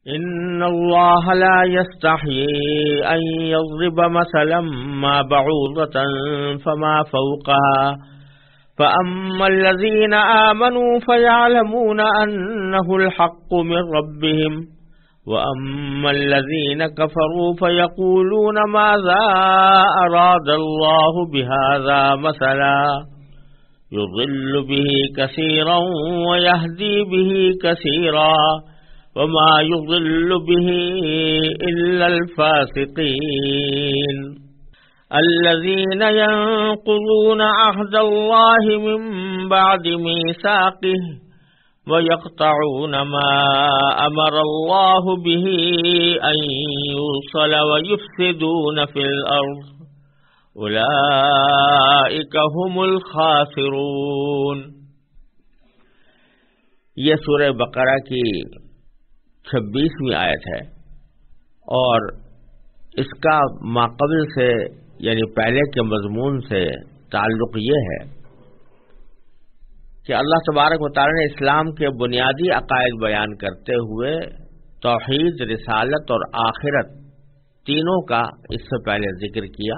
إن الله لا يستحيي أن يضرب مثلا ما بعوضة فما فوقها فأما الذين آمنوا فيعلمون أنه الحق من ربهم وأما الذين كفروا فيقولون ماذا أراد الله بهذا مثلا يضل به كثيرا ويهدي به كثيرا وما يضل به إلا الفاسقين الذين ينقضون عهد الله من بعد ميثاقه ويقطعون ما أمر الله به أن يوصل ويفسدون في الأرض أولئك هم الخاسرون۔ یہ سورہ بقرہ کی 26ویں آیت ہے، اور اس کا ماقبل سے یعنی پہلے کے مضمون سے تعلق یہ ہے کہ اللہ تبارک و تعالی نے اسلام کے بنیادی عقائد بیان کرتے ہوئے توحید، رسالت اور آخرت تینوں کا اس سے پہلے ذکر کیا۔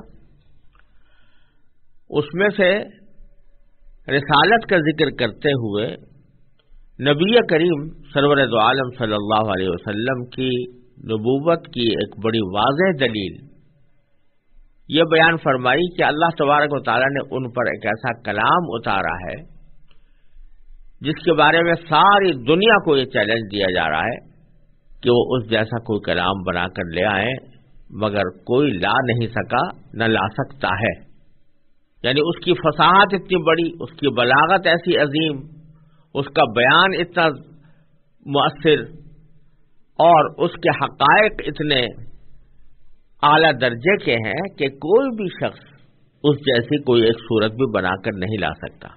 اس میں سے رسالت کا ذکر کرتے ہوئے نبی کریم سرور دو عالم صلی اللہ علیہ وسلم کی نبوت کی ایک بڑی واضح دلیل یہ بیان فرمائی کہ اللہ تبارک و تعالی نے ان پر ایک ایسا کلام اتارا ہے جس کے بارے میں ساری دنیا کو یہ چیلنج دیا جا رہا ہے کہ وہ اس جیسا کوئی کلام بنا کر لے آئیں، مگر کوئی لا نہیں سکا، نہ لا سکتا ہے۔ یعنی اس کی فصاحت اتنی بڑی، اس کی بلاغت ایسی عظیم، اس کا بیان اتنا مؤثر، اور اس کے حقائق اتنے اعلیٰ درجے کے ہیں کہ کوئی بھی شخص اس جیسی کوئی ایک صورت بھی بنا کر نہیں لا سکتا۔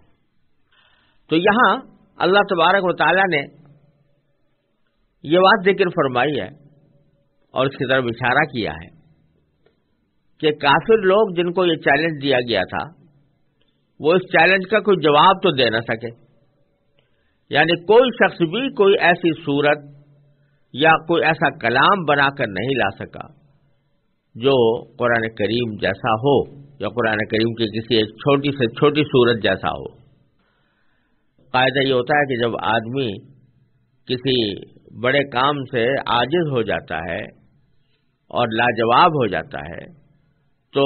تو یہاں اللہ تبارک و تعالی نے یہ بات ذکر فرمائی ہے اور اس کی طرف اشارہ کیا ہے کہ کافر لوگ جن کو یہ چیلنج دیا گیا تھا وہ اس چیلنج کا کوئی جواب تو دے نہ سکے، یعنی کوئی شخص بھی کوئی ایسی صورت یا کوئی ایسا کلام بنا کر نہیں لا سکا جو قرآن کریم جیسا ہو یا قرآن کریم کی کسی ایک چھوٹی سے چھوٹی صورت جیسا ہو۔ قاعدہ یہ ہوتا ہے کہ جب آدمی کسی بڑے کام سے عاجز ہو جاتا ہے اور لاجواب ہو جاتا ہے تو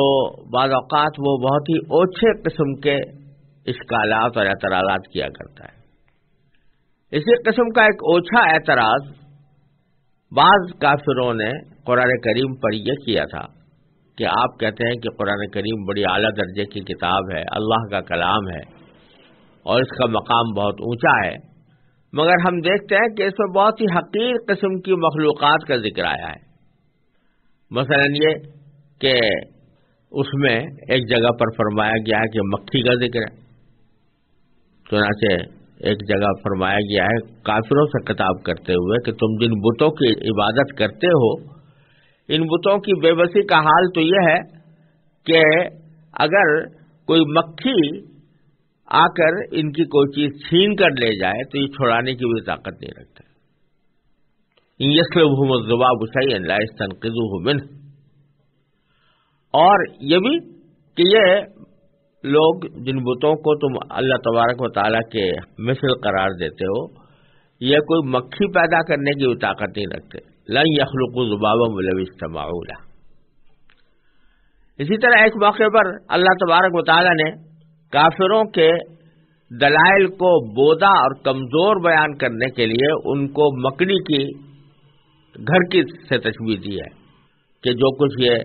بعض اوقات وہ بہت ہی اوچھے قسم کے اشکالات اور اعتراضات کیا کرتا ہے۔ اسی قسم کا ایک اوچھا اعتراض بعض کافروں نے قرآن کریم پر یہ کیا تھا کہ آپ کہتے ہیں کہ قرآن کریم بڑی اعلیٰ درجے کی کتاب ہے، اللہ کا کلام ہے اور اس کا مقام بہت اونچا ہے، مگر ہم دیکھتے ہیں کہ اس میں بہت ہی حقیر قسم کی مخلوقات کا ذکر آیا ہے۔ مثلا یہ کہ اس میں ایک جگہ پر فرمایا گیا ہے کہ مکھی کا ذکر ہے، چنانچہ ایک جگہ فرمایا گیا ہے کافروں سے خطاب کرتے ہوئے کہ تم جن بتوں کی عبادت کرتے ہو ان بتوں کی بے بسی کا حال تو یہ ہے کہ اگر کوئی مکھی آ کر ان کی کوئی چیز چھین کر لے جائے تو یہ چھڑانے کی بھی طاقت نہیں رکھتے۔ یسلبہم الذباب شیئا لا یستنقذوہ منہ، اور یہ بھی کہ یہ لوگ جن بتوں کو تم اللہ تبارک و تعالیٰ کے مثل قرار دیتے ہو یہ کوئی مکھی پیدا کرنے کی بھی طاقت نہیں رکھتے۔ لن یخلقوا ذبابا ولو اجتمعوا لہ۔ اسی طرح ایک موقع پر اللہ تبارک و تعالیٰ نے کافروں کے دلائل کو بودا اور کمزور بیان کرنے کے لیے ان کو مکڑی کی گھر کی سے تشبیہ دی ہے کہ جو کچھ یہ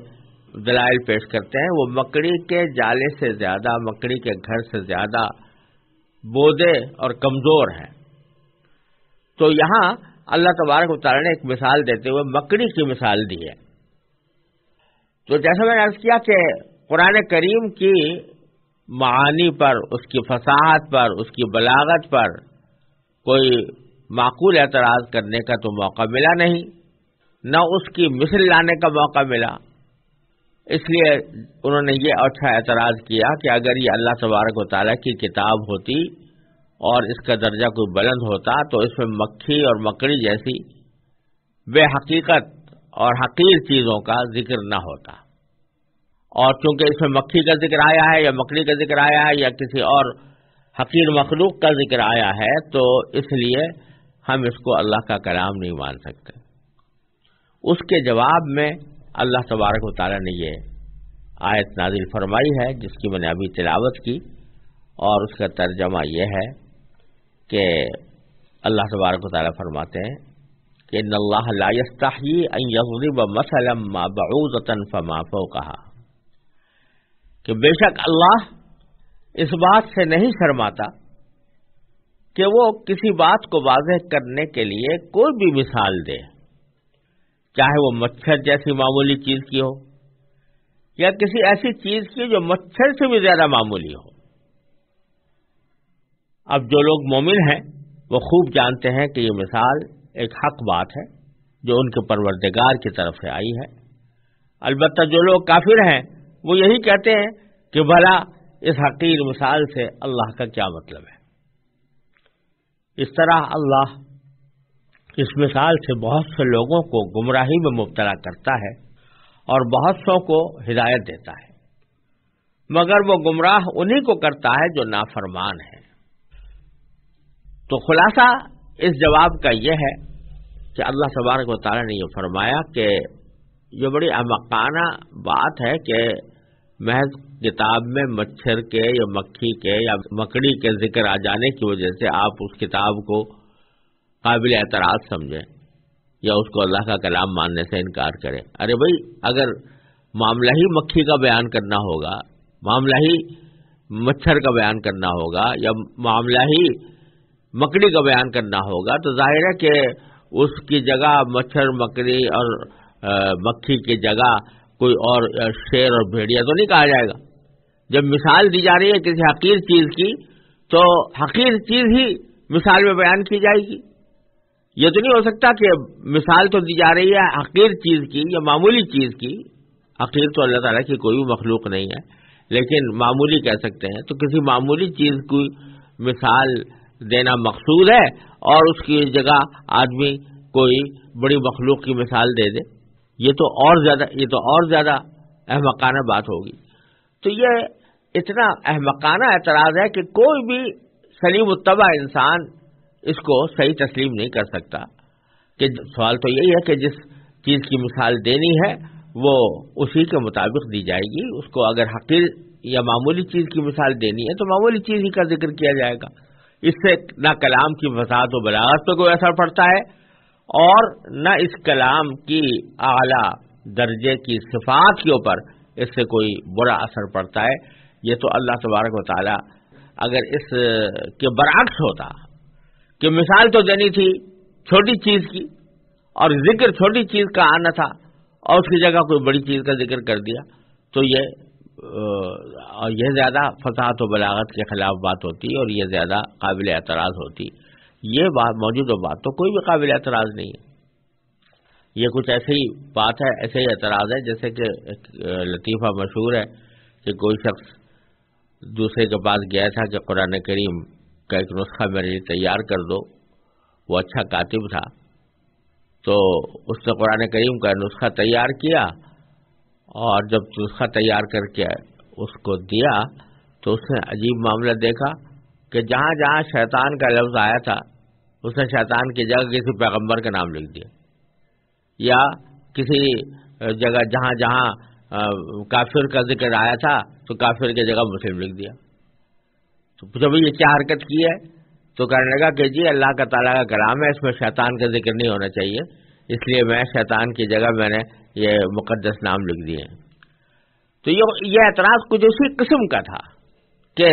دلائل پیش کرتے ہیں وہ مکڑی کے جالے سے زیادہ، مکڑی کے گھر سے زیادہ بودے اور کمزور ہیں۔ تو یہاں اللہ تبارک و تعالیٰ نے ایک مثال دیتے ہوئے مکڑی کی مثال دی ہے۔ تو جیسا میں نے عرض کیا کہ قرآن کریم کی معانی پر، اس کی فصاحت پر، اس کی بلاغت پر کوئی معقول اعتراض کرنے کا تو موقع ملا نہیں، نہ اس کی مثل لانے کا موقع ملا۔ اس لیے انہوں نے یہ اچھا اعتراض کیا کہ اگر یہ اللہ تبارک و تعالیٰ کی کتاب ہوتی اور اس کا درجہ کوئی بلند ہوتا تو اس میں مکھی اور مکڑی جیسی بے حقیقت اور حقیر چیزوں کا ذکر نہ ہوتا، اور چونکہ اس میں مکھی کا ذکر آیا ہے یا مکڑی کا ذکر آیا ہے یا کسی اور حقیر مخلوق کا ذکر آیا ہے، تو اس لیے ہم اس کو اللہ کا کلام نہیں مان سکتے۔ اس کے جواب میں اللہ تبارک و تعالیٰ نے یہ آیت نازل فرمائی ہے جس کی میں نے ابھی تلاوت کی، اور اس کا ترجمہ یہ ہے کہ اللہ تبارک و تعالیٰ فرماتے ہیں کہ ان اللہ لا یستحیی ان یضرب مثلا ما بعوضۃ فما فوقہا، کہ بے شک اللہ اس بات سے نہیں شرماتا کہ وہ کسی بات کو واضح کرنے کے لیے کوئی بھی مثال دے، چاہے وہ مچھر جیسی معمولی چیز کی ہو یا کسی ایسی چیز کی جو مچھر سے بھی زیادہ معمولی ہو۔ اب جو لوگ مومن ہیں وہ خوب جانتے ہیں کہ یہ مثال ایک حق بات ہے جو ان کے پروردگار کی طرف سے آئی ہے۔ البتہ جو لوگ کافر ہیں وہ یہی کہتے ہیں کہ بھلا اس حقیر مثال سے اللہ کا کیا مطلب ہے۔ اس طرح اللہ اس مثال سے بہت سے لوگوں کو گمراہی میں مبتلا کرتا ہے اور بہت سو کو ہدایت دیتا ہے، مگر وہ گمراہ انہی کو کرتا ہے جو نافرمان ہے۔ تو خلاصہ اس جواب کا یہ ہے کہ اللہ تبارک و تعالیٰ نے یہ فرمایا کہ یہ بڑی احمقانہ بات ہے کہ محض کتاب میں مچھر کے یا مکھی کے یا مکڑی کے ذکر آ جانے کی وجہ سے آپ اس کتاب کو قابل اعتراض سمجھیں یا اس کو اللہ کا کلام ماننے سے انکار کریں۔ ارے بھائی، اگر معاملہ ہی مکھی کا بیان کرنا ہوگا، معاملہ ہی مچھر کا بیان کرنا ہوگا یا معاملہ ہی مکڑی کا بیان کرنا ہوگا تو ظاہر ہے کہ اس کی جگہ مچھر مکڑی اور مکھی کی جگہ کوئی اور شیر اور بھیڑیا تو نہیں کہا جائے گا۔ جب مثال دی جا رہی ہے کسی حقیر چیز کی تو حقیر چیز ہی مثال میں بیان کی جائے گی۔ یہ تو نہیں ہو سکتا کہ مثال تو دی جا رہی ہے حقیر چیز کی یا معمولی چیز کی۔ حقیر تو اللہ تعالیٰ کی کوئی بھی مخلوق نہیں ہے، لیکن معمولی کہہ سکتے ہیں، تو کسی معمولی چیز کی مثال دینا مقصود ہے اور اس کی جگہ آدمی کوئی بڑی مخلوق کی مثال دے دے، یہ تو اور زیادہ احمقانہ بات ہوگی۔ تو یہ اتنا احمقانہ اعتراض ہے کہ کوئی بھی سلیم الطبع انسان اس کو صحیح تسلیم نہیں کر سکتا۔ کہ سوال تو یہی ہے کہ جس چیز کی مثال دینی ہے وہ اسی کے مطابق دی جائے گی۔ اس کو اگر حقیر یا معمولی چیز کی مثال دینی ہے تو معمولی چیز ہی کا ذکر کیا جائے گا۔ اس سے نہ کلام کی فصاحت و بلاغت پہ کوئی اثر پڑتا ہے اور نہ اس کلام کی اعلیٰ درجے کی صفات کے اوپر اس سے کوئی برا اثر پڑتا ہے۔ یہ تو اللہ تبارک و تعالی اگر اس کے برعکس ہوتا کہ مثال تو دینی تھی چھوٹی چیز کی اور ذکر چھوٹی چیز کا آنا تھا اور اس کی جگہ کوئی بڑی چیز کا ذکر کر دیا تو یہ زیادہ فصاحت و بلاغت کے خلاف بات ہوتی اور یہ زیادہ قابل اعتراض ہوتی۔ یہ بات موجودہ بات تو کوئی بھی قابل اعتراض نہیں ہے۔ یہ کچھ ایسی ہی بات ہے، ایسے ہی اعتراض ہے جیسے کہ ایک لطیفہ مشہور ہے کہ کوئی شخص دوسرے کے پاس گیا تھا کہ قرآن کریم کا ایک نسخہ میرے لیے تیار کر دو۔ وہ اچھا کاتب تھا تو اس نے قرآن کریم کا نسخہ تیار کیا اور جب نسخہ تیار کر کے اس کو دیا تو اس نے عجیب معاملہ دیکھا کہ جہاں جہاں شیطان کا لفظ آیا تھا اس نے شیطان کی جگہ کسی پیغمبر کا نام لکھ دیا، یا کسی جگہ جہاں جہاں کافر کا ذکر آیا تھا تو کافر کی جگہ مسلم لکھ دیا۔ تو جب یہ کیا حرکت کی ہے تو کہنے لگا کہ جی اللہ کا تعالیٰ کا کلام ہے، اس میں شیطان کا ذکر نہیں ہونا چاہیے، اس لیے میں شیطان کی جگہ میں نے یہ مقدس نام لکھ دیے ہیں۔ تو یہ اعتراض کچھ اسی قسم کا تھا کہ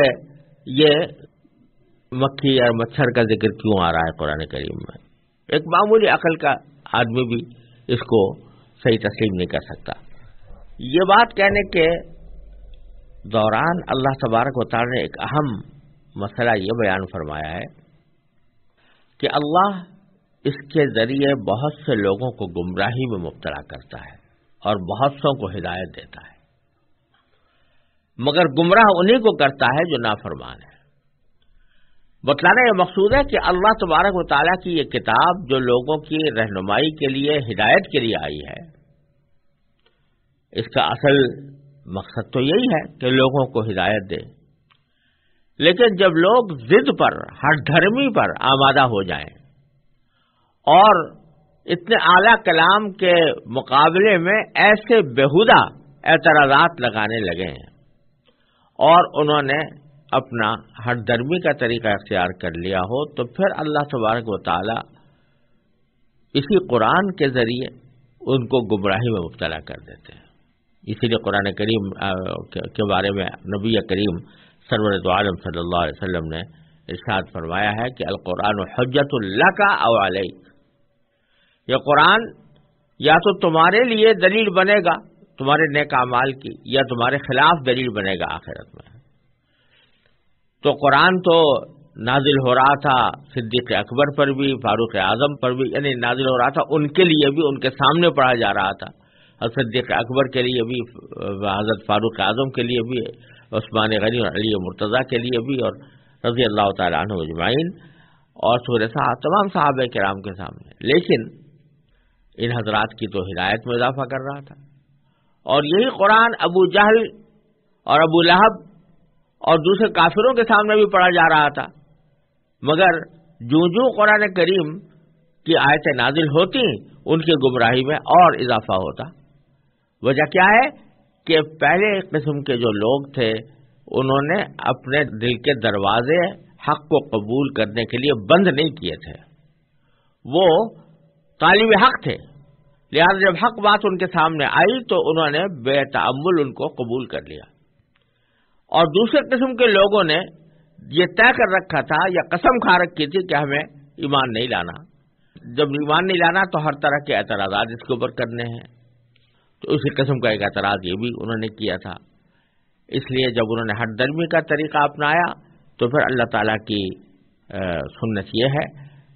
یہ مکھی اور مچھر کا ذکر کیوں آ رہا ہے قرآن کریم میں۔ ایک معمولی عقل کا آدمی بھی اس کو صحیح تسلیم نہیں کر سکتا۔ یہ بات کہنے کے دوران اللہ تبارک و تعالی نے ایک اہم مسئلہ یہ بیان فرمایا ہے کہ اللہ اس کے ذریعے بہت سے لوگوں کو گمراہی میں مبتلا کرتا ہے اور بہت سوں کو ہدایت دیتا ہے، مگر گمراہ انہی کو کرتا ہے جو نافرمان ہے۔ بتلانا یہ مقصود ہے کہ اللہ تبارک و تعالیٰ کی یہ کتاب جو لوگوں کی رہنمائی کے لیے، ہدایت کے لیے آئی ہے، اس کا اصل مقصد تو یہی ہے کہ لوگوں کو ہدایت دے. لیکن جب لوگ ضد پر، ہر دھرمی پر آمادہ ہو جائیں اور اتنے اعلیٰ کلام کے مقابلے میں ایسے بیہودہ اعتراضات لگانے لگے ہیں اور انہوں نے اپنا ہر درمی کا طریقہ اختیار کر لیا ہو، تو پھر اللہ تبارک و تعالی اسی قرآن کے ذریعے ان کو گمراہی میں مبتلا کر دیتے ہیں. اسی لیے قرآن کریم کے بارے میں نبی کریم سرور دو عالم صلی اللہ علیہ وسلم نے ارشاد فرمایا ہے کہ القرآن حجت لک او علیک، یہ قرآن یا تو تمہارے لیے دلیل بنے گا تمہارے نیک اعمال کی، یا تمہارے خلاف دلیل بنے گا آخرت میں. تو قرآن تو نازل ہو رہا تھا صدیق اکبر پر بھی، فاروق اعظم پر بھی، یعنی نازل ہو رہا تھا ان کے لیے بھی، ان کے سامنے پڑھا جا رہا تھا، اور صدیق اکبر کے لیے بھی، حضرت فاروق اعظم کے لیے بھی، عثمان غنی اور علی مرتضیٰ کے لیے بھی، اور رضی اللہ تعالیٰ عنہ اجمعین، اور سورہ تمام صحابہ کرام کے سامنے. لیکن ان حضرات کی تو ہدایت میں اضافہ کر رہا تھا، اور یہی قرآن ابو جہل اور ابو لہب اور دوسرے کافروں کے سامنے بھی پڑھا جا رہا تھا. مگر جو قرآن کریم کی آیتیں نازل ہوتی ان کی گمراہی میں اور اضافہ ہوتا. وجہ کیا ہے کہ پہلے قسم کے جو لوگ تھے انہوں نے اپنے دل کے دروازے حق کو قبول کرنے کے لیے بند نہیں کیے تھے، وہ طالب حق تھے، لہذا جب حق بات ان کے سامنے آئی تو انہوں نے بے تأمل ان کو قبول کر لیا. اور دوسرے قسم کے لوگوں نے یہ طے کر رکھا تھا یا قسم کھا رکھی تھی کہ ہمیں ایمان نہیں لانا. جب ایمان نہیں لانا تو ہر طرح کے اعتراضات اس کے اوپر کرنے ہیں. تو اسی قسم کا ایک اعتراض یہ بھی انہوں نے کیا تھا. اس لیے جب انہوں نے ہر درمی کا طریقہ اپنایا تو پھر اللہ تعالیٰ کی سنت یہ ہے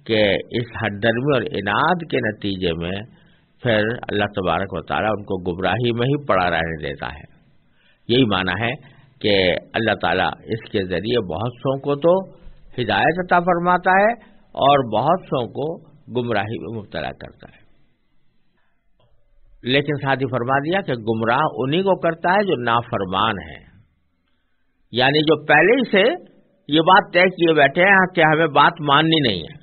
کہ اس ہر درمی اور عناد کے نتیجے میں پھر اللہ تبارک و تعالیٰ ان کو گمراہی میں ہی پڑا رہنے دیتا ہے. یہی معنی ہے کہ اللہ تعالیٰ اس کے ذریعے بہت سوں کو تو ہدایت عطا فرماتا ہے اور بہت سوں کو گمراہی میں مبتلا کرتا ہے. لیکن ساتھ ہی فرما دیا کہ گمراہ انہی کو کرتا ہے جو نافرمان ہے، یعنی جو پہلے ہی سے یہ بات طے کیے بیٹھے ہیں کہ ہمیں بات ماننی نہیں ہے.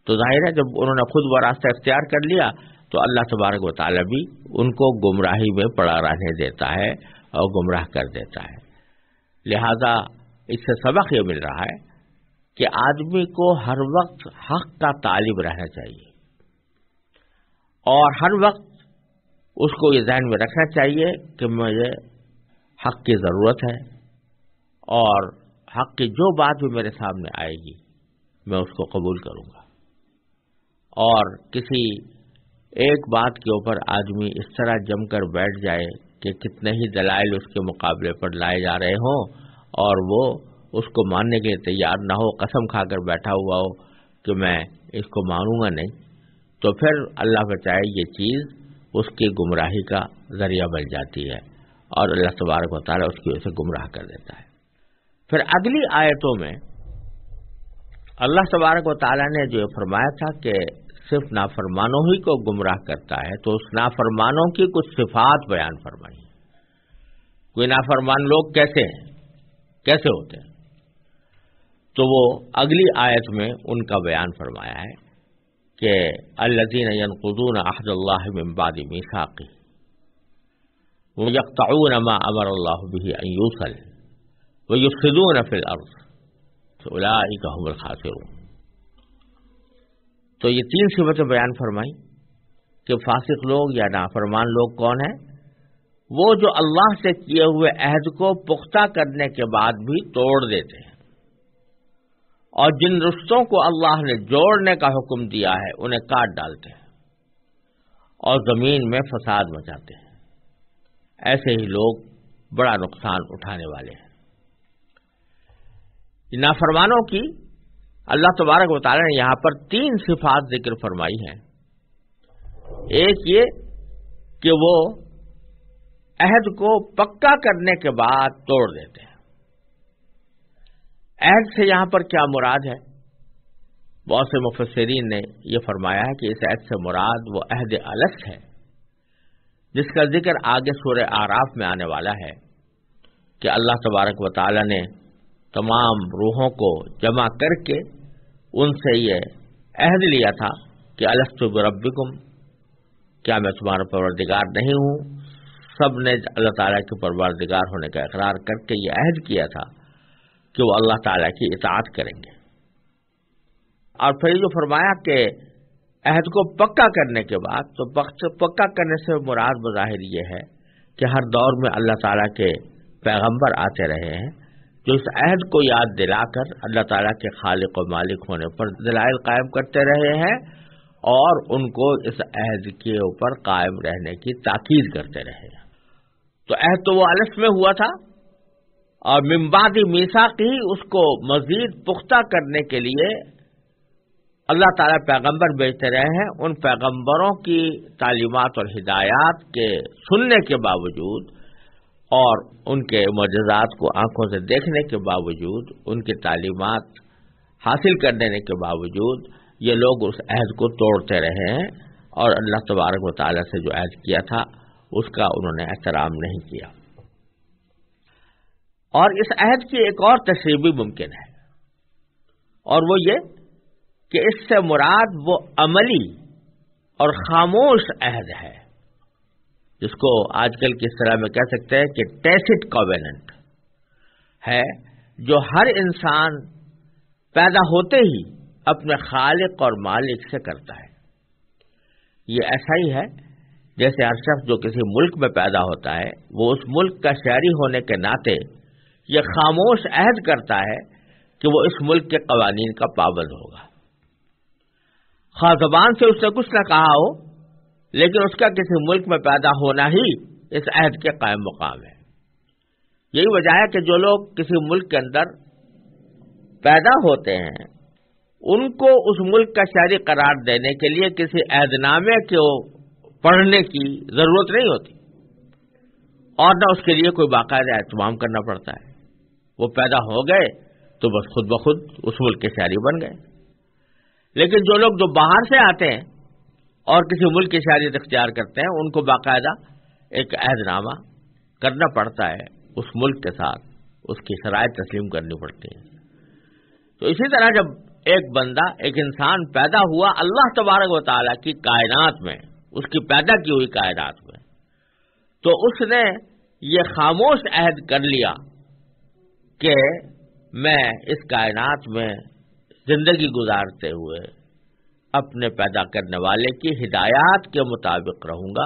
تو ظاہر ہے جب انہوں نے خود وہ راستہ اختیار کر لیا تو اللہ تبارک و تعالیٰ بھی ان کو گمراہی میں پڑا رہنے دیتا ہے اور گمراہ کر دیتا ہے. لہذا اس سے سبق یہ مل رہا ہے کہ آدمی کو ہر وقت حق کا طالب رہنا چاہیے، اور ہر وقت اس کو یہ ذہن میں رکھنا چاہیے کہ مجھے حق کی ضرورت ہے، اور حق کی جو بات بھی میرے سامنے آئے گی میں اس کو قبول کروں گا. اور کسی ایک بات کے اوپر آدمی اس طرح جم کر بیٹھ جائے کہ کتنے ہی دلائل اس کے مقابلے پر لائے جا رہے ہوں اور وہ اس کو ماننے کے لیے تیار نہ ہو، قسم کھا کر بیٹھا ہوا ہو کہ میں اس کو مانوں گا نہیں، تو پھر اللہ بچائے یہ چیز اس کی گمراہی کا ذریعہ بن جاتی ہے اور اللہ تبارک و تعالیٰ اس کی وجہ سے گمراہ کر دیتا ہے. پھر اگلی آیتوں میں اللہ تبارک و تعالیٰ نے جو فرمایا تھا کہ صرف نافرمانوں ہی کو گمراہ کرتا ہے، تو اس نافرمانوں کی کچھ صفات بیان فرمائی. کوئی نافرمان لوگ کیسے ہوتے ہیں، تو وہ اگلی آیت میں ان کا بیان فرمایا ہے کہ الذین ینقضون عہد اللہ من بعد میثاقہ ویقطعون ما امر اللہ بہ ان یوصل ویفسدون فی الارض اولئک هم الخاسرون. تو یہ تین صفتیں بیان فرمائی کہ فاسق لوگ یا نافرمان لوگ کون ہیں؟ وہ جو اللہ سے کیے ہوئے عہد کو پختہ کرنے کے بعد بھی توڑ دیتے ہیں، اور جن رشتوں کو اللہ نے جوڑنے کا حکم دیا ہے انہیں کاٹ ڈالتے ہیں اور زمین میں فساد مچاتے ہیں. ایسے ہی لوگ بڑا نقصان اٹھانے والے ہیں. نافرمانوں کی اللہ تبارک و تعالی نے یہاں پر تین صفات ذکر فرمائی ہیں. ایک یہ کہ وہ عہد کو پکا کرنے کے بعد توڑ دیتے ہیں. عہد سے یہاں پر کیا مراد ہے؟ بہت سے مفسرین نے یہ فرمایا ہے کہ اس عہد سے مراد وہ عہد الست ہے جس کا ذکر آگے سورہ اعراف میں آنے والا ہے کہ اللہ تبارک و تعالی نے تمام روحوں کو جمع کر کے ان سے یہ عہد لیا تھا کہ الست بربکم، کیا میں تمہارا پروردگار نہیں ہوں؟ سب نے اللہ تعالیٰ کے پروردگار ہونے کا اقرار کر کے یہ عہد کیا تھا کہ وہ اللہ تعالیٰ کی اطاعت کریں گے۔ اور پھر جو فرمایا کہ عہد کو پکا کرنے کے بعد، تو پکا کرنے سے مراد بظاہر یہ ہے کہ ہر دور میں اللہ تعالیٰ کے پیغمبر آتے رہے ہیں جو اس عہد کو یاد دلا کر اللہ تعالیٰ کے خالق و مالک ہونے پر دلائل قائم کرتے رہے ہیں اور ان کو اس عہد کے اوپر قائم رہنے کی تاکید کرتے رہے ہیں۔ تو عہد تو وہ الست میں ہوا تھا، اور من بعد میثاق ہی اس کو مزید پختہ کرنے کے لیے اللہ تعالیٰ پیغمبر بھیجتے رہے ہیں۔ ان پیغمبروں کی تعلیمات اور ہدایات کے سننے کے باوجود اور ان کے معجزات کو آنکھوں سے دیکھنے کے باوجود، ان کی تعلیمات حاصل کر لینے کے باوجود یہ لوگ اس عہد کو توڑتے رہے ہیں اور اللہ تبارک و تعالیٰ سے جو عہد کیا تھا اس کا انہوں نے احترام نہیں کیا۔ اور اس عہد کی ایک اور تشریح بھی ممکن ہے، اور وہ یہ کہ اس سے مراد وہ عملی اور خاموش عہد ہے جس کو آج کل کی اصطلاح میں کہہ سکتے ہیں کہ ٹیسٹ کوویننٹ ہے، جو ہر انسان پیدا ہوتے ہی اپنے خالق اور مالک سے کرتا ہے۔ یہ ایسا ہی ہے جیسے ہر شخص جو کسی ملک میں پیدا ہوتا ہے وہ اس ملک کا شہری ہونے کے ناطے یہ خاموش عہد کرتا ہے کہ وہ اس ملک کے قوانین کا پابند ہوگا، خواہ زبان سے اس نے کچھ نہ کہا ہو، لیکن اس کا کسی ملک میں پیدا ہونا ہی اس عہد کے قائم مقام ہے۔ یہی وجہ ہے کہ جو لوگ کسی ملک کے اندر پیدا ہوتے ہیں ان کو اس ملک کا شہری قرار دینے کے لیے کسی عہد نامے کو پڑھنے کی ضرورت نہیں ہوتی، اور نہ اس کے لیے کوئی باقاعدہ اہتمام کرنا پڑتا ہے۔ وہ پیدا ہو گئے تو بس خود بخود اس ملک کے شہری بن گئے۔ لیکن جو لوگ جو باہر سے آتے ہیں اور کسی ملک کی شہریت اختیار کرتے ہیں ان کو باقاعدہ ایک عہد نامہ کرنا پڑتا ہے، اس ملک کے ساتھ اس کی شرائط تسلیم کرنی پڑتی ہیں۔ تو اسی طرح جب ایک بندہ، ایک انسان پیدا ہوا اللہ تبارک و تعالیٰ کی کائنات میں، اس کی پیدا کی ہوئی کائنات میں، تو اس نے یہ خاموش عہد کر لیا کہ میں اس کائنات میں زندگی گزارتے ہوئے اپنے پیدا کرنے والے کی ہدایات کے مطابق رہوں گا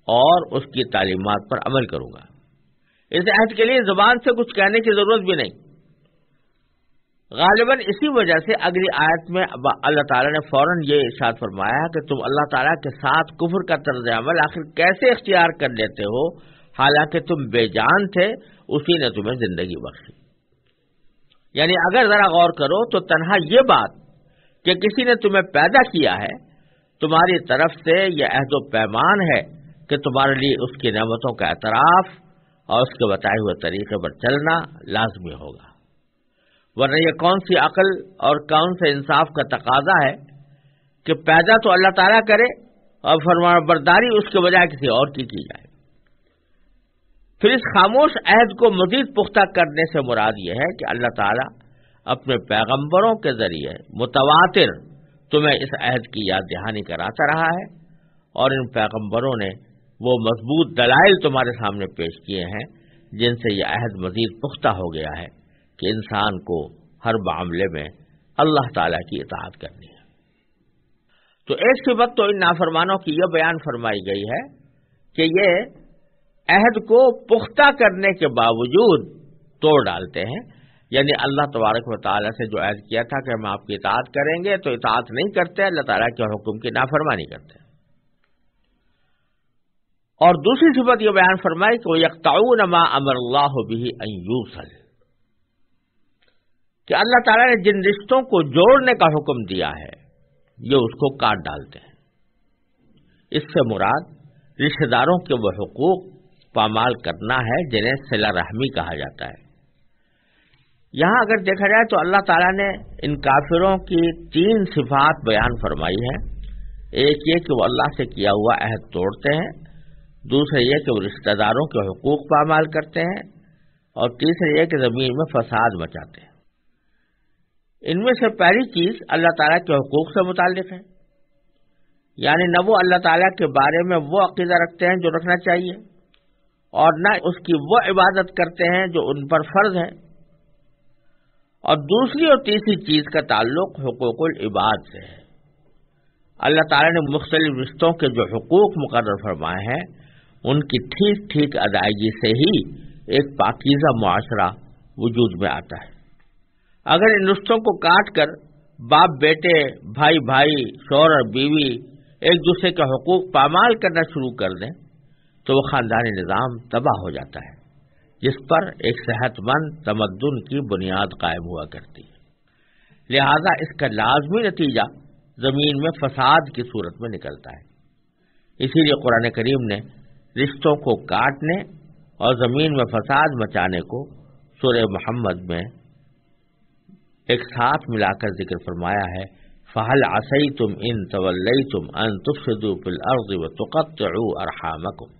اور اس کی تعلیمات پر عمل کروں گا۔ اس عہد کے لیے زبان سے کچھ کہنے کی ضرورت بھی نہیں۔ غالباً اسی وجہ سے اگلی آیت میں اللہ تعالیٰ نے فوراً یہ ارشاد فرمایا ہے کہ تم اللہ تعالیٰ کے ساتھ کفر کا طرز عمل آخر کیسے اختیار کر لیتے ہو، حالانکہ تم بے جان تھے، اسی نے تمہیں زندگی بخشی۔ یعنی اگر ذرا غور کرو تو تنہا یہ بات کہ کسی نے تمہیں پیدا کیا ہے تمہاری طرف سے یہ عہد و پیمان ہے کہ تمہارے لیے اس کی نعمتوں کا اعتراف اور اس کے بتائے ہوئے طریقے پر چلنا لازمی ہوگا، ورنہ یہ کون سی عقل اور کون سے انصاف کا تقاضا ہے کہ پیدا تو اللہ تعالیٰ کرے اور فرمانبرداری اس کے بجائے کسی اور کی جائے۔ پھر اس خاموش عہد کو مزید پختہ کرنے سے مراد یہ ہے کہ اللہ تعالیٰ اپنے پیغمبروں کے ذریعے متواتر تمہیں اس عہد کی یاد دہانی کراتا رہا ہے، اور ان پیغمبروں نے وہ مضبوط دلائل تمہارے سامنے پیش کیے ہیں جن سے یہ عہد مزید پختہ ہو گیا ہے کہ انسان کو ہر معاملے میں اللہ تعالیٰ کی اطاعت کرنی ہے۔ تو ایک صفت تو ان نافرمانوں کی یہ بیان فرمائی گئی ہے کہ یہ عہد کو پختہ کرنے کے باوجود توڑ ڈالتے ہیں، یعنی اللہ تبارک و تعالیٰ سے جو عہد کیا تھا کہ ہم آپ کی اطاعت کریں گے تو اطاعت نہیں کرتے، اللہ تعالیٰ کے حکم کی نافرمانی کرتے۔ اور دوسری صفت یہ بیان فرمائی کہ وَيَقْطَعُونَ مَا أَمَرَ اللَّهُ بِهِ أَن يُوصَلَ، کہ اللہ تعالیٰ نے جن رشتوں کو جوڑنے کا حکم دیا ہے یہ اس کو کاٹ ڈالتے ہیں۔ اس سے مراد رشتہ داروں کے وہ حقوق پامال کرنا ہے جنہیں صلہ رحمی کہا جاتا ہے۔ یہاں اگر دیکھا جائے تو اللہ تعالیٰ نے ان کافروں کی 3 صفات بیان فرمائی ہیں. ایک یہ کہ وہ اللہ سے کیا ہوا عہد توڑتے ہیں، دوسرا یہ کہ وہ رشتہ داروں کے حقوق پامال کرتے ہیں، اور تیسرا یہ کہ زمین میں فساد مچاتے ہیں. ان میں سے پہلی چیز اللہ تعالیٰ کے حقوق سے متعلق ہے، یعنی نہ وہ اللہ تعالیٰ کے بارے میں وہ عقیدہ رکھتے ہیں جو رکھنا چاہیے، اور نہ اس کی وہ عبادت کرتے ہیں جو ان پر فرض ہے. اور دوسری اور تیسری چیز کا تعلق حقوق العباد سے ہے. اللہ تعالیٰ نے مختلف رشتوں کے جو حقوق مقرر فرمائے ہیں ان کی ٹھیک ٹھیک ادائیگی سے ہی ایک پاکیزہ معاشرہ وجود میں آتا ہے. اگر ان رشتوں کو کاٹ کر باپ بیٹے، بھائی بھائی، شوہر اور بیوی ایک دوسرے کے حقوق پامال کرنا شروع کر دیں تو وہ خاندانی نظام تباہ ہو جاتا ہے جس پر ایک صحت مند تمدن کی بنیاد قائم ہوا کرتی ہے. لہذا اس کا لازمی نتیجہ زمین میں فساد کی صورت میں نکلتا ہے. اسی لیے قرآن کریم نے رشتوں کو کاٹنے اور زمین میں فساد مچانے کو سورہ محمد میں ایک ساتھ ملا کر ذکر فرمایا ہے. فَهَلْ عَصَيْتُمْ إِن تَوَلَّيْتُمْ أَن تُفْسِدُوا فِي الْأَرْضِ وَتُقَطِّعُوا أَرْحَامَكُمْ.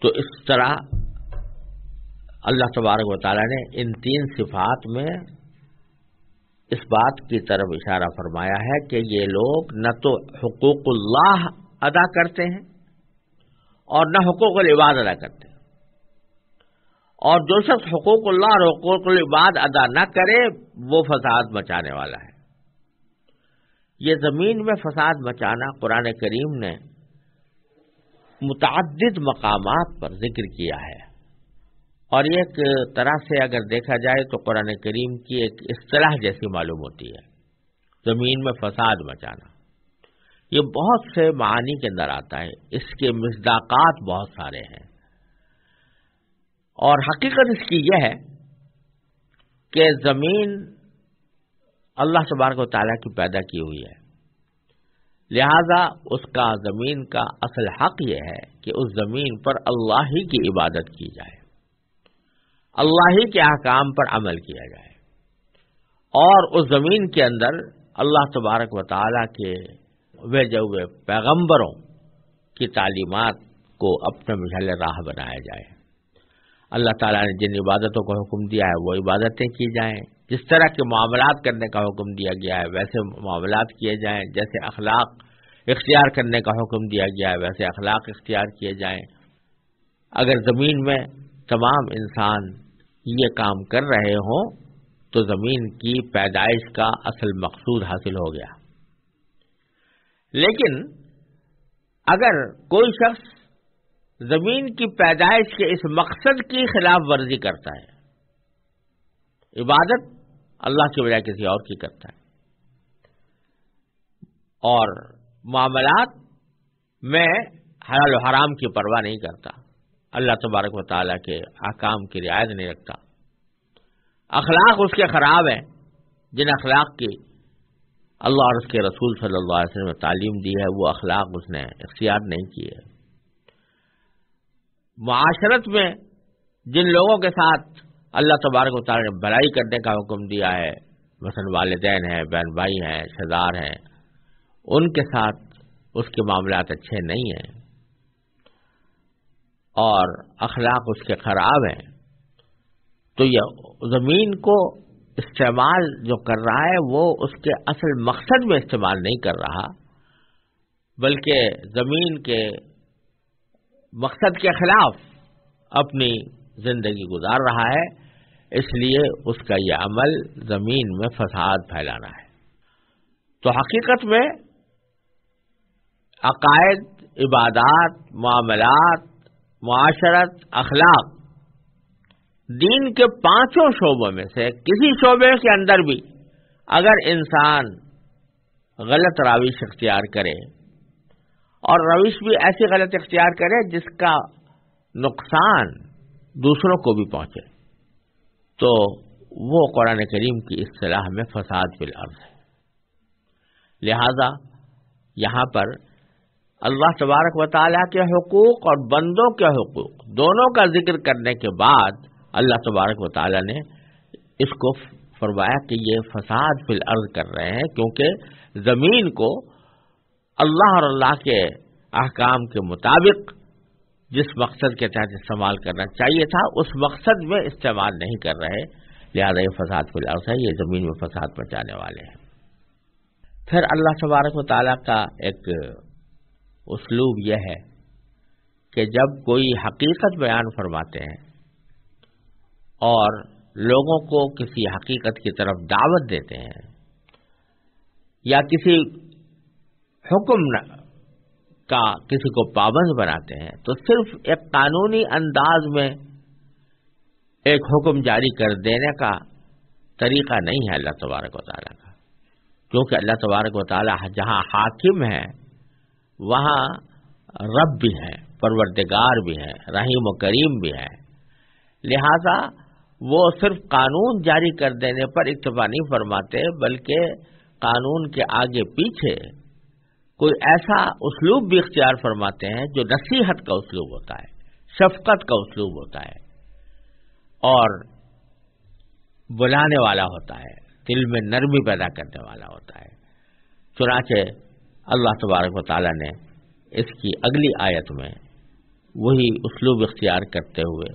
تو اس طرح اللہ تبارک و تعالیٰ نے ان 3 صفات میں اس بات کی طرف اشارہ فرمایا ہے کہ یہ لوگ نہ تو حقوق اللہ ادا کرتے ہیں اور نہ حقوق العباد ادا کرتے ہیں، اور جو شخص حقوق اللہ اور حقوق العباد ادا نہ کرے وہ فساد مچانے والا ہے. یہ زمین میں فساد مچانا قرآن کریم نے متعدد مقامات پر ذکر کیا ہے، اور یہ ایک طرح سے اگر دیکھا جائے تو قرآن کریم کی ایک اصطلاح جیسی معلوم ہوتی ہے. زمین میں فساد مچانا یہ بہت سے معانی کے اندر آتا ہے، اس کے مصداقات بہت سارے ہیں، اور حقیقت اس کی یہ ہے کہ زمین اللہ تبارک و تعالیٰ کی پیدا کی ہوئی ہے، لہذا اس کا زمین کا اصل حق یہ ہے کہ اس زمین پر اللہ ہی کی عبادت کی جائے، اللہ ہی کے احکام پر عمل کیا جائے، اور اس زمین کے اندر اللہ تبارک و تعالیٰ کے بھیجے ہوئے پیغمبروں کی تعلیمات کو اپنے مشعل راہ بنایا جائے. اللہ تعالیٰ نے جن عبادتوں کا حکم دیا ہے وہ عبادتیں کی جائیں، جس طرح کے معاملات کرنے کا حکم دیا گیا ہے ویسے معاملات کیے جائیں، جیسے اخلاق اختیار کرنے کا حکم دیا گیا ہے ویسے اخلاق اختیار کیے جائیں. اگر زمین میں تمام انسان یہ کام کر رہے ہوں تو زمین کی پیدائش کا اصل مقصود حاصل ہو گیا. لیکن اگر کوئی شخص زمین کی پیدائش کے اس مقصد کی خلاف ورزی کرتا ہے، عبادت اللہ کی بجائے کسی اور کی کرتا ہے، اور معاملات میں حلال و حرام کی پرواہ نہیں کرتا، اللہ تبارک و تعالیٰ کے احکام کی رعایت نہیں رکھتا، اخلاق اس کے خراب ہیں، جن اخلاق کی اللہ اور اس کے رسول صلی اللہ علیہ وسلم نے تعلیم دی ہے وہ اخلاق اس نے اختیار نہیں کیے. معاشرت میں جن لوگوں کے ساتھ اللہ تبارک و تعالیٰ نے بھلائی کرنے کا حکم دیا ہے، مثلا والدین ہیں، بہن بھائی ہیں، رشتہ دار ہیں، ان کے ساتھ اس کے معاملات اچھے نہیں ہیں اور اخلاق اس کے خراب ہیں، تو یہ زمین کو استعمال جو کر رہا ہے وہ اس کے اصل مقصد میں استعمال نہیں کر رہا، بلکہ زمین کے مقصد کے خلاف اپنی زندگی گزار رہا ہے. اس لیے اس کا یہ عمل زمین میں فساد پھیلانا ہے. تو حقیقت میں عقائد، عبادات، معاملات، معاشرت، اخلاق، دین کے 5 شعبوں میں سے کسی شعبے کے اندر بھی اگر انسان غلط روش اختیار کرے اور روش بھی ایسی غلط اختیار کرے جس کا نقصان دوسروں کو بھی پہنچے تو وہ قرآن کریم کی اصطلاح میں فساد فی الارض ہے. لہذا یہاں پر اللہ تبارک و تعالیٰ کے حقوق اور بندوں کے حقوق دونوں کا ذکر کرنے کے بعد اللہ تبارک و تعالیٰ نے اس کو فرمایا کہ یہ فساد فی الارض کر رہے ہیں، کیونکہ زمین کو اللہ اور اللہ کے احکام کے مطابق جس مقصد کے تحت استعمال کرنا چاہیے تھا اس مقصد میں استعمال نہیں کر رہے، لہذا یہ فساد فی الارض ہے، یہ زمین میں فساد مچانے والے ہیں۔ پھر اللہ تبارک و تعالیٰ کا ایک اسلوب یہ ہے کہ جب کوئی حقیقت بیان فرماتے ہیں اور لوگوں کو کسی حقیقت کی طرف دعوت دیتے ہیں یا کسی حکم کا کسی کو پابند بناتے ہیں، تو صرف ایک قانونی انداز میں ایک حکم جاری کر دینے کا طریقہ نہیں ہے اللہ تبارک و تعالیٰ کا، کیونکہ اللہ تبارک و تعالیٰ جہاں حاکم ہے وہاں رب بھی ہے، پروردگار بھی ہے، رحیم و کریم بھی ہے، لہذا وہ صرف قانون جاری کر دینے پر اکتفا نہیں فرماتے، بلکہ قانون کے آگے پیچھے کوئی ایسا اسلوب بھی اختیار فرماتے ہیں جو نصیحت کا اسلوب ہوتا ہے، شفقت کا اسلوب ہوتا ہے اور بلانے والا ہوتا ہے، دل میں نرمی پیدا کرنے والا ہوتا ہے۔ چنانچہ اللہ تبارک و تعالیٰ نے اس کی اگلی آیت میں وہی اسلوب اختیار کرتے ہوئے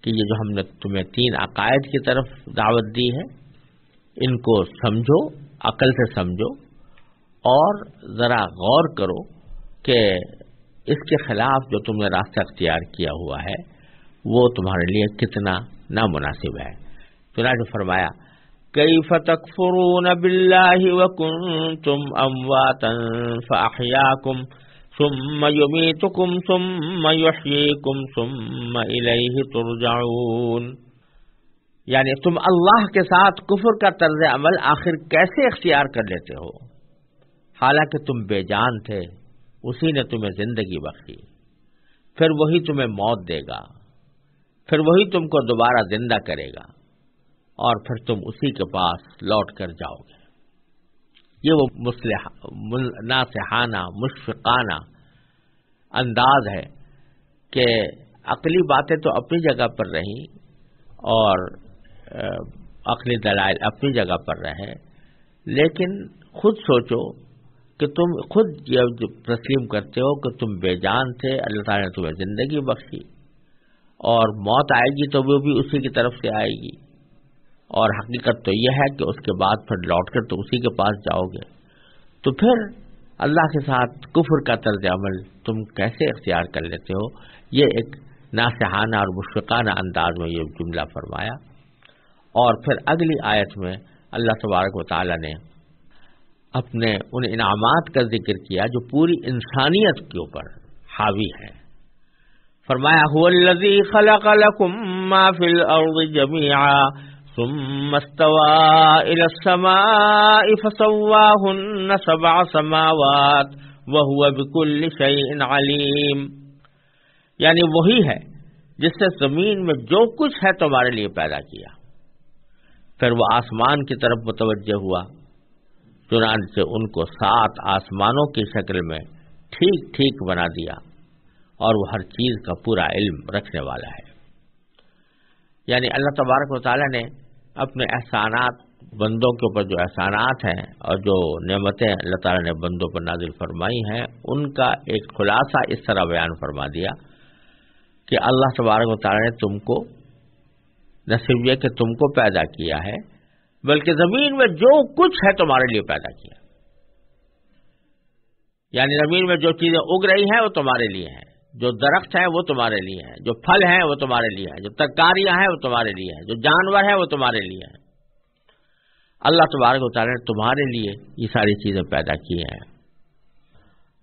کہ یہ جو ہم نے تمہیں 3 عقائد کی طرف دعوت دی ہے، ان کو سمجھو، عقل سے سمجھو اور ذرا غور کرو کہ اس کے خلاف جو تم نے راستہ اختیار کیا ہوا ہے وہ تمہارے لیے کتنا نامناسب ہے۔ چنانچہ فرمایا کیف تکفرون باللہ وکنتم امواتا فاحیاکم ثم یمیتکم ثم یحییکم ثم الیہ ترجعون، یعنی تم اللہ کے ساتھ کفر کا طرز عمل آخر کیسے اختیار کر لیتے ہو، حالانکہ تم بے جان تھے، اسی نے تمہیں زندگی بخشی، پھر وہی تمہیں موت دے گا، پھر وہی تم کو دوبارہ زندہ کرے گا اور پھر تم اسی کے پاس لوٹ کر جاؤ گے۔ یہ وہ ناصحانہ مشفقانہ انداز ہے کہ عقلی باتیں تو اپنی جگہ پر رہیں اور عقلی دلائل اپنی جگہ پر رہے، لیکن خود سوچو کہ تم خود یہ تسلیم کرتے ہو کہ تم بے جان تھے، اللہ تعالیٰ نے تمہیں زندگی بخشی اور موت آئے گی تو وہ بھی اسی کی طرف سے آئے گی، اور حقیقت تو یہ ہے کہ اس کے بعد پھر لوٹ کر تو اسی کے پاس جاؤ گے، تو پھر اللہ کے ساتھ کفر کا طرز عمل تم کیسے اختیار کر لیتے ہو؟ یہ ایک ناصحانہ اور مشفقانہ انداز میں یہ جملہ فرمایا۔ اور پھر اگلی آیت میں اللہ تبارک و تعالی نے اپنے ان انعامات کا ذکر کیا جو پوری انسانیت کے اوپر حاوی ہے۔ فرمایا هو الذی خلق لکم ما فی الارض جمیعا ثم استوى الى السماء فسواهن 7 سماوات وهو بكل شيء علیم، یعنی وہی ہے جس نے زمین میں جو کچھ ہے تمہارے لیے پیدا کیا، پھر وہ آسمان کی طرف متوجہ ہوا، چنانچہ ان کو 7 آسمانوں کی شکل میں ٹھیک ٹھیک بنا دیا، اور وہ ہر چیز کا پورا علم رکھنے والا ہے۔ یعنی اللہ تبارک و تعالیٰ نے اپنے احسانات، بندوں کے اوپر جو احسانات ہیں اور جو نعمتیں اللہ تعالیٰ نے بندوں پر نازل فرمائی ہیں، ان کا ایک خلاصہ اس طرح بیان فرما دیا کہ اللہ تبارک و تعالیٰ نے تم کو نہ صرف یہ کہ تم کو پیدا کیا ہے، بلکہ زمین میں جو کچھ ہے تمہارے لیے پیدا کیا، یعنی زمین میں جو چیزیں اگ رہی ہیں وہ تمہارے لیے ہیں، جو درخت ہیں وہ تمہارے لیے ہیں، جو پھل ہیں وہ تمہارے لیے ہیں، جو ترکاریاں ہیں وہ تمہارے لیے ہیں، جو جانور ہیں وہ تمہارے لیے ہیں۔ اللہ تبارک و تعالیٰ نے تمہارے لیے یہ ساری چیزیں پیدا کی ہیں،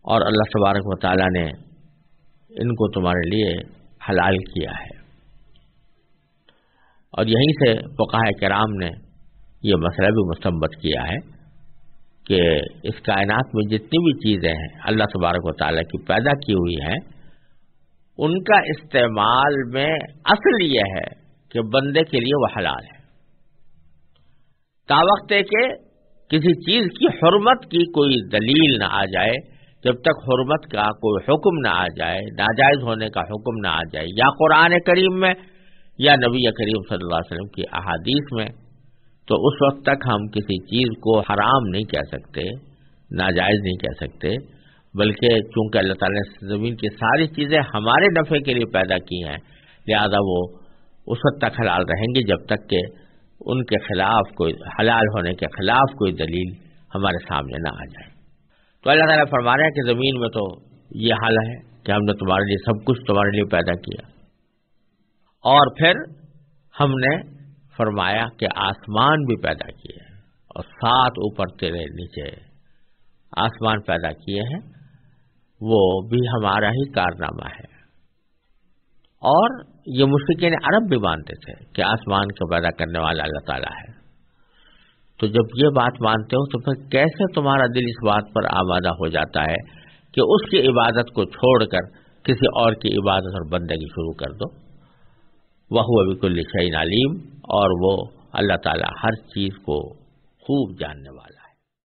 اور اللہ تبارک و تعالیٰ نے ان کو تمہارے لیے حلال کیا ہے۔ اور یہیں سے فقہاء کرام نے یہ مسئلہ بھی مستنبط کیا ہے کہ اس کائنات میں جتنی بھی چیزیں ہیں اللہ تبارک و تعالیٰ کی پیدا کی ہوئی ہیں، ان کا استعمال میں اصل یہ ہے کہ بندے کے لیے وہ حلال ہے، تا وقت ہے کہ کسی چیز کی حرمت کی کوئی دلیل نہ آ جائے، جب تک حرمت کا کوئی حکم نہ آ جائے، ناجائز ہونے کا حکم نہ آ جائے، یا قرآن کریم میں یا نبی کریم صلی اللہ علیہ وسلم کی احادیث میں، تو اس وقت تک ہم کسی چیز کو حرام نہیں کہہ سکتے، ناجائز نہیں کہہ سکتے، بلکہ چونکہ اللہ تعالیٰ نے زمین کی ساری چیزیں ہمارے نفع کے لیے پیدا کی ہیں، لہذا وہ اس وقت تک حلال رہیں گی جب تک کہ ان کے خلاف کوئی حلال ہونے کے خلاف کوئی دلیل ہمارے سامنے نہ آ جائے۔ تو اللہ تعالیٰ فرما رہے ہیں کہ زمین میں تو یہ حال ہے کہ ہم نے تمہارے لیے سب کچھ تمہارے لیے پیدا کیا، اور پھر ہم نے فرمایا کہ آسمان بھی پیدا کیے اور 7 اوپر تیرے نیچے آسمان پیدا کیے ہیں، وہ بھی ہمارا ہی کارنامہ ہے۔ اور یہ مشرکین عرب بھی مانتے تھے کہ آسمان کو پیدا کرنے والا اللہ تعالیٰ ہے۔ تو جب یہ بات مانتے ہو تو پھر کیسے تمہارا دل اس بات پر آمادہ ہو جاتا ہے کہ اس کی عبادت کو چھوڑ کر کسی اور کی عبادت اور بندگی شروع کر دو؟ وَهُوَ بِكُلِّ شَيْءٍ عَلِيمٌ، اور وہ اللہ تعالیٰ ہر چیز کو خوب جاننے والا